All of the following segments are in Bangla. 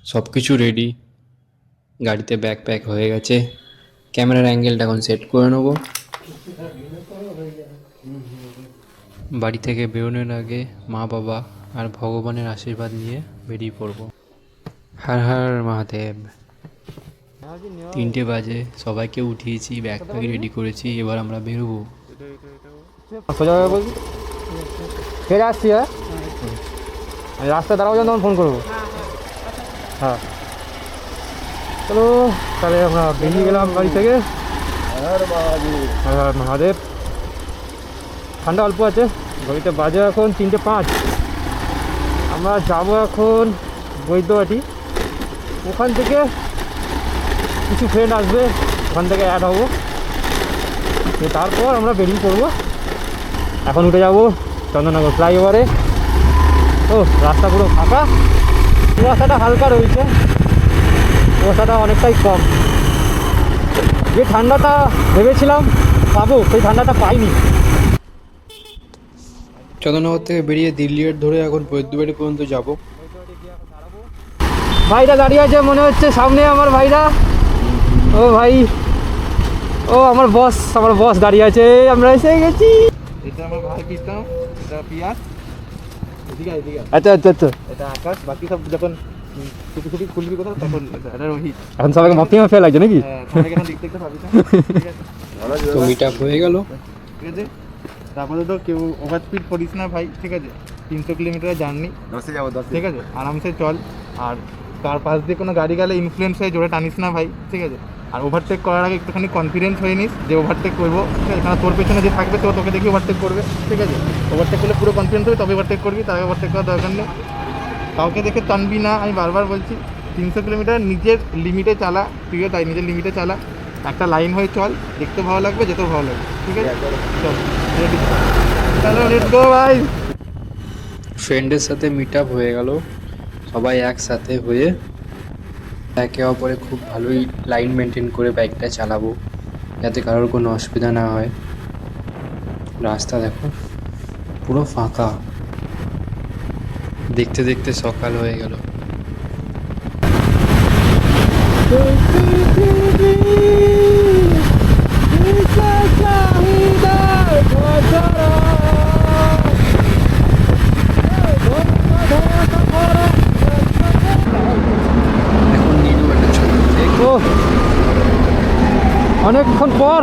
সব কিছু রেডি, গাড়িতে ব্যাগ প্যাক হয়ে গেছে। ক্যামেরার অ্যাঙ্গেলটা এখন সেট করে নেব। বাড়ি থেকে বেরোনোর আগে মা বাবা আর ভগবানের আশীর্বাদ নিয়ে বেরিয়ে পড়ব। হর হর মহাদেব। 3টে বাজে, সবাইকে উঠিয়েছি, ব্যাগ প্যাক রেডি করেছি, এবার আমরা বেরোবো। সোজা হয়ে বলছি ফেরে আসছি। হ্যাঁ আমি রাস্তায় দাঁড়াবো যখন তখন ফোন করবো। হ্যাঁ চলো তাহলে আমরা বেরিয়ে গেলাম বাড়ি থেকে। হ্যাঁ মহাদেব। ঠান্ডা অল্প আছে, ঘড়িতে বাজে এখন 3:05। আমরা যাবো এখন বৈদ্যবাটি। ওখান থেকে কিছু ফ্রেন্ড আসবে, ওখান থেকে অ্যাড হবো, তারপর আমরা বেরিয়ে পড়বো। এখন উঠে যাবো চন্দননগর ফ্লাইওভারে। ও রাস্তা পুরো ফাঁকা, কুয়াশাটা হালকা রয়েছে, কুয়াশাটা অনেকটাই কম। যে ঠান্ডাটা ভেবেছিলাম পাবো সেই ঠান্ডাটা পাইনি। চন্দননগর থেকে বেরিয়ে দিল্লি রোড ধরে এখন বৈদ্যবাড়ি পর্যন্ত যাব। ভাইরা দাঁড়িয়ে আছে মনে হচ্ছে সামনে, আমার ভাইরা। ও ভাই, ও আমার বস দাঁড়িয়ে আছে, আমরা এসে গেছি। এটা আমার ভাই প্রীতম, এটা পিয়াস, আচ্ছা আচ্ছা আচ্ছা। এটা আকাশ। বাকি সব যখন ছুটি খুলবি কোথাও তখন এটা রোহিত। এখন সবাইকে মাফিয়া লাগছে নাকি? সবাইকে এখন দেখতে পাবি না, ঠিক আছে? তো মিট আপ হয়ে গেল। ঠিক আছে, তারপরে তো কেউ ওভার স্পিড করিস না ভাই, ঠিক আছে? 300 কিলোমিটার জার্নি, ঠিক আছে? আরামসে চল। আর তার পাশ দিয়ে কোনো গাড়ি গেলে ইনফ্লুয়েন্স হয়ে জোরে টানিস না ভাই, ঠিক আছে? আর ওভারটেক করার আগে একটুখানি কনফিডেন্স হয়ে নিস যে ওভারটেক করবো, ঠিক আছে? কারণ তোর পেছনে যে থাকবে তো তোকে দেখে ওভারটেক করবে, ঠিক আছে? ওভারটেক করলে পুরো কনফিডেন্স হবে তবে ওভারটেক করবি, তার আগে ওভারটেক করার দরকার নেই। কাউকে দেখে টানবি না, আমি বারবার বলছি। 300 কিলোমিটার নিজের লিমিটে চালা, তুইও তাই নিজের লিমিটে চালা। একটা লাইন হয়ে চল, দেখতে ভালো লাগবে, যেতেও ভালো লাগবে, ঠিক আছে? চল রেডি, চলো লেটস গো ভাই। ফ্রেন্ডের সাথে মিট আপ হয়ে গেল, সবাই একসাথে হয়ে একে অপরে খুব ভালোই লাইন মেনটেন করে বাইকটা চালাবো, যাতে কারোর কোনো অসুবিধা না হয়। রাস্তা দেখো পুরো ফাঁকা, দেখতে দেখতে সকাল হয়ে গেল। এখন নিলু একটা ছোট break। অনেকক্ষণ পর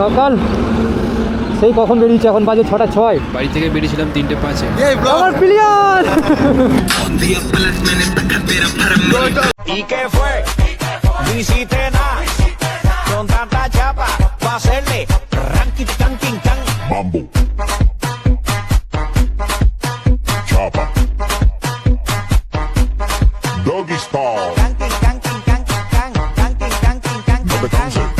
সকাল, সেই কখন বেরিয়েছে, এখন বাজে 6:06। বাড়ি থেকে বেরিয়েছিলাম 3:05-এ। আমার player. ¿Y qué fue? No hiciste nada con tanta chapa pa' hacerle ranking, ranking, can. Mambo. Chopper. Doggy style. Ranking, ranking, ranking, can. Ranking, ranking, ranking, No te can. canses.